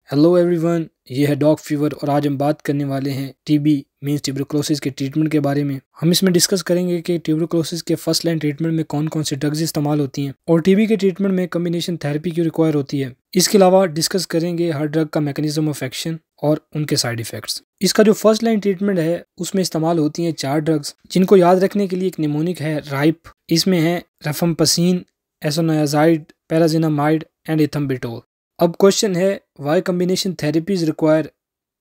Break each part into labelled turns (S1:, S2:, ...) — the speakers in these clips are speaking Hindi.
S1: हेलो एवरीवन, ये है डॉग फीवर और आज हम बात करने वाले हैं टीबी मींस ट्यूबरकुलोसिस के ट्रीटमेंट के बारे में। हम इसमें डिस्कस करेंगे कि ट्यूबरकुलोसिस के फर्स्ट लाइन ट्रीटमेंट में कौन कौन से ड्रग्स इस्तेमाल होती हैं और टीबी के ट्रीटमेंट में कम्बिनेशन थेरेपी क्यों रिक्वायर होती है। इसके अलावा डिस्कस करेंगे हर ड्रग का मैकेनिज्म ऑफ एक्शन और उनके साइड इफेक्ट्स। इसका जो फर्स्ट लाइन ट्रीटमेंट है उसमें इस्तेमाल होती हैं 4 ड्रग्स, जिनको याद रखने के लिए एक निमोनिक है राइप, इसमें है रिफाम्पसिन, एसोनायाजाइड, पैराजिनामाइड एंड इथम्बिटोल। अब क्वेश्चन है why combination therapies require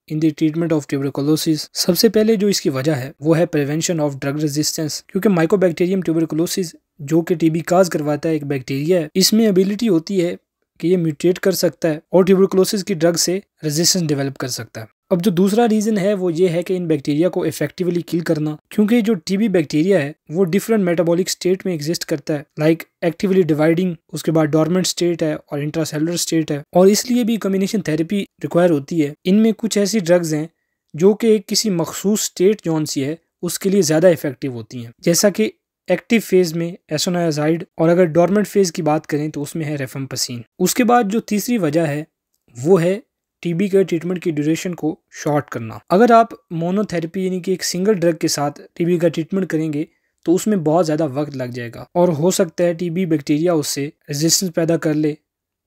S1: in the treatment of tuberculosis. सबसे पहले जो इसकी वजह है वो है प्रिवेंशन ऑफ ड्रग रेजिस्टेंस, क्योंकि माइकोबैक्टीरियम ट्यूबरकुलोसिस जो कि टीबी काज करवाता है एक बैक्टीरिया है, इसमें एबिलिटी होती है कि ये म्यूटेट कर सकता है और ट्यूबरकुलोसिस की ड्रग से रेजिस्टेंस डेवलप कर सकता है। अब जो दूसरा रीजन है वो ये है कि इन बैक्टीरिया को इफेक्टिवली किल करना, क्योंकि जो टीबी बैक्टीरिया है वो डिफरेंट मेटाबॉलिक स्टेट में एग्जिस्ट करता है, लाइक एक्टिवली डिवाइडिंग, उसके बाद डोरमेंट स्टेट है और इंट्रासेलुलर स्टेट है, और इसलिए भी कम्बिनेशन थेरेपी रिक्वायर होती है। इनमें कुछ ऐसी ड्रग्स हैं जो कि किसी मखसूस स्टेट जौन सी है उसके लिए ज्यादा इफेक्टिव होती हैं, जैसा कि एक्टिव फेज में एसोनायाजाइड, और अगर डोरमेंट फेज की बात करें तो उसमें है रिफाम्पसिन। उसके बाद जो तीसरी वजह है वो है टीबी के ट्रीटमेंट की ड्यूरेशन को शॉर्ट करना। अगर आप मोनोथेरेपी यानी कि एक सिंगल ड्रग के साथ टीबी का ट्रीटमेंट करेंगे तो उसमें बहुत ज़्यादा वक्त लग जाएगा और हो सकता है टीबी बैक्टीरिया उससे रेजिस्टेंस पैदा कर ले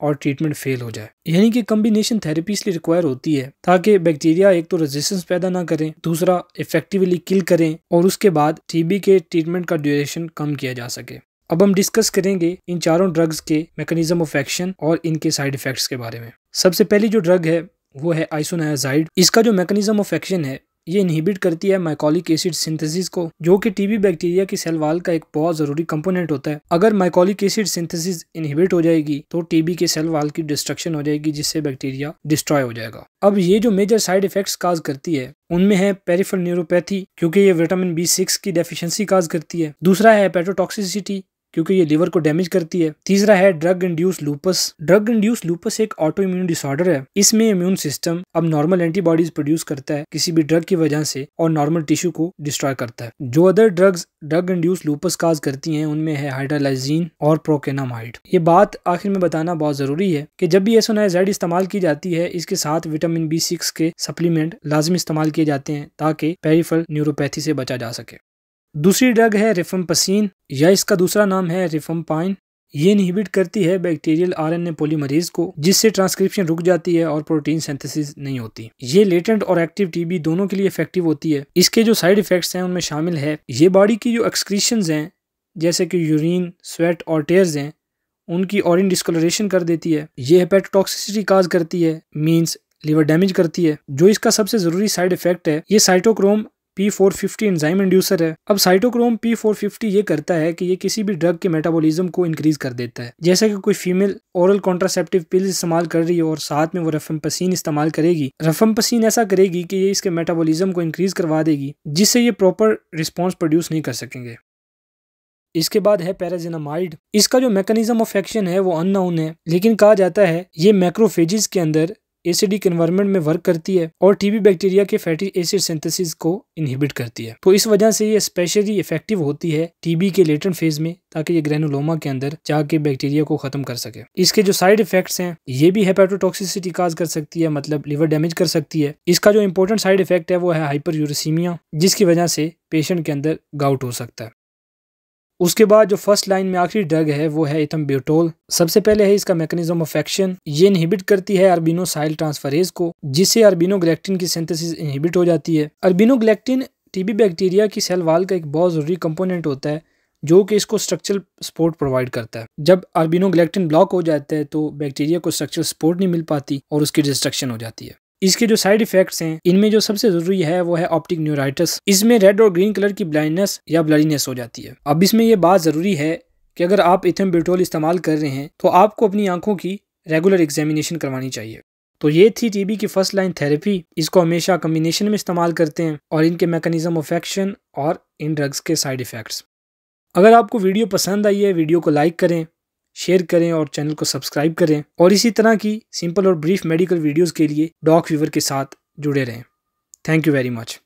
S1: और ट्रीटमेंट फेल हो जाए। यानी कि कम्बिनेशन थेरेपी इसलिए रिक्वायर होती है ताकि बैक्टीरिया एक तो रेजिस्टेंस पैदा ना करें, दूसरा इफेक्टिवली किल करें और उसके बाद टीबी के ट्रीटमेंट का ड्यूरेशन कम किया जा सके। अब हम डिस्कस करेंगे इन चारों ड्रग्स के मैकेनिज्म ऑफ एक्शन और इनके साइड इफेक्ट्स के बारे में। सबसे पहली जो ड्रग है वो है आइसोनायाजाइड। इसका जो मैकेनिज्म ऑफ एक्शन है ये इनहिबिट करती है माइकोलिक एसिड सिंथेसिस को, जो कि टीबी बैक्टीरिया की सेल वॉल का एक बहुत जरूरी कंपोनेंट होता है। अगर माइकोलिक एसिड सिंथेसिस इनहिबिट हो जाएगी तो टीबी के सेल वॉल की डिस्ट्रक्शन हो जाएगी, जिससे बैक्टीरिया डिस्ट्रॉय हो जाएगा। अब ये जो मेजर साइड इफेक्ट्स काज करती है उनमें है पेरिफेरल न्यूरोपैथी, क्योंकि ये विटामिन B6 की डेफिशिएंसी काज करती है। दूसरा है हेपेटोटॉक्सिसिटी, क्योंकि ये लिवर को डैमेज करती है। तीसरा है drug induced lupus. Drug induced lupus एक ऑटो इम्यून डिसऑर्डर है। इसमें इम्यून सिस्टम अब नॉर्मल एंटीबॉडीज प्रोड्यूस करता है किसी भी ड्रग की वजह से और नॉर्मल टिश्यू को डिस्ट्रॉय करता है। जो other drugs drug induced lupus cause करती हैं उनमें है हाइड्रोलाइजीन और प्रोकेनामाइड। ये बात आखिर में बताना बहुत जरूरी है कि जब भी एसोनायाजाइड इस्तेमाल की जाती है इसके साथ विटामिन B6 के सप्लीमेंट लाजमी इस्तेमाल किए जाते हैं ताकि पेरिफेरल न्यूरोपैथी से बचा जा सके। दूसरी ड्रग है रिफाम्पसिन, या इसका दूसरा नाम है रिफाम्पाइन। ये इनहिबिट करती है बैक्टीरियल RNA पॉलीमरेज को, जिससे ट्रांसक्रिप्शन रुक जाती है और प्रोटीन सिंथेसिस नहीं होती। ये लेटेंट और एक्टिव टीबी दोनों के लिए इफेक्टिव होती है। इसके जो साइड इफेक्ट्स हैं उनमें शामिल है ये बॉडी की जो एक्सक्रीशंस हैं जैसे कि यूरिन, स्वेट और टेयर्स हैं उनकी ऑरिन डिस्कलरेशन कर देती है। ये हेपेटोटॉक्सिसिटी काज करती है, मींस लिवर डैमेज करती है। जो इसका सबसे जरूरी साइड इफेक्ट है ये साइटोक्रोम P450 एंजाइम इंड्यूसर है। अब साइटोक्रोम P450 ये करता है कि ये किसी भी ड्रग के मेटाबॉलिज्म को इंक्रीज कर देता है। जैसे कि कोई फीमेल ओरल कॉन्ट्रासेप्टिव पिल्स इस्तेमाल कर रही है और साथ में वो रिफाम्पसिन इस्तेमाल करेगी, रिफाम्पसिन ऐसा करेगी कि ये इसके मेटाबॉलिज्म को इंक्रीज करवा देगी, जिससे ये प्रॉपर रिस्पॉन्स प्रोड्यूस नहीं कर सकेंगे। इसके बाद है पैराजिनामाइड। इसका जो मैकेनिज्म ऑफ एक्शन है वो अननोन है, लेकिन कहा जाता है ये मैक्रोफेजेस के अंदर एसिडिक एनवायरनमेंट में वर्क करती है और टीबी बैक्टीरिया के फैटी एसिड सिंथेसिस को इनहिबिट करती है। तो इस वजह से ये स्पेशली इफेक्टिव होती है टीबी के लेटेंट फेज में, ताकि ये ग्रेनुलोमा के अंदर जाके बैक्टीरिया को खत्म कर सके। इसके जो साइड इफेक्ट्स हैं ये भी हेपेटोटॉक्सिसिटी काज कर सकती है, मतलब लिवर डैमेज कर सकती है। इसका जो इंपॉर्टेंट साइड इफेक्ट है वो है हाइपरयूरेसीमिया, जिसकी वजह से पेशेंट के अंदर गाउट हो सकता है। उसके बाद जो फर्स्ट लाइन में आखिरी ड्रग है वो है इथम्बिटोल। सबसे पहले है इसका मैकेनिज्म ऑफ एक्शन, ये इनहिबिट करती है अल्बिनोसाइल ट्रांसफरेज को, जिससे अल्बिनोग्लैक्टिन की सिंथेसिस इनहिबिट हो जाती है। अल्बिनोग्लैक्टिन टीबी बैक्टीरिया की सेल वॉल का एक बहुत जरूरी कंपोनेंट होता है जो कि इसको स्ट्रक्चरल सपोर्ट प्रोवाइड करता है। जब अल्बिनोग्लैक्टिन ब्लॉक हो जाता है तो बैक्टीरिया को स्ट्रक्चरल सपोर्ट नहीं मिल पाती और उसकी डिस्ट्रक्शन हो जाती है। इसके जो साइड इफेक्ट्स हैं इनमें जो सबसे जरूरी है वो है ऑप्टिक न्यूराइटिस। इसमें रेड और ग्रीन कलर की ब्लाइंडनेस या ब्लरीनेस हो जाती है। अब इसमें ये बात जरूरी है कि अगर आप इथम्बिटोल इस्तेमाल कर रहे हैं तो आपको अपनी आंखों की रेगुलर एग्जामिनेशन करवानी चाहिए। तो ये थी टीबी की फर्स्ट लाइन थेरेपी। इसको हमेशा कम्बिनेशन में इस्तेमाल करते हैं और इनके मैकेनिज्म ऑफ एक्शन और इन ड्रग्स के साइड इफेक्ट्स। अगर आपको वीडियो पसंद आई है वीडियो को लाइक करें, शेयर करें और चैनल को सब्सक्राइब करें, और इसी तरह की सिंपल और ब्रीफ मेडिकल वीडियोस के लिए डॉग फीवर के साथ जुड़े रहें। Thank you very much.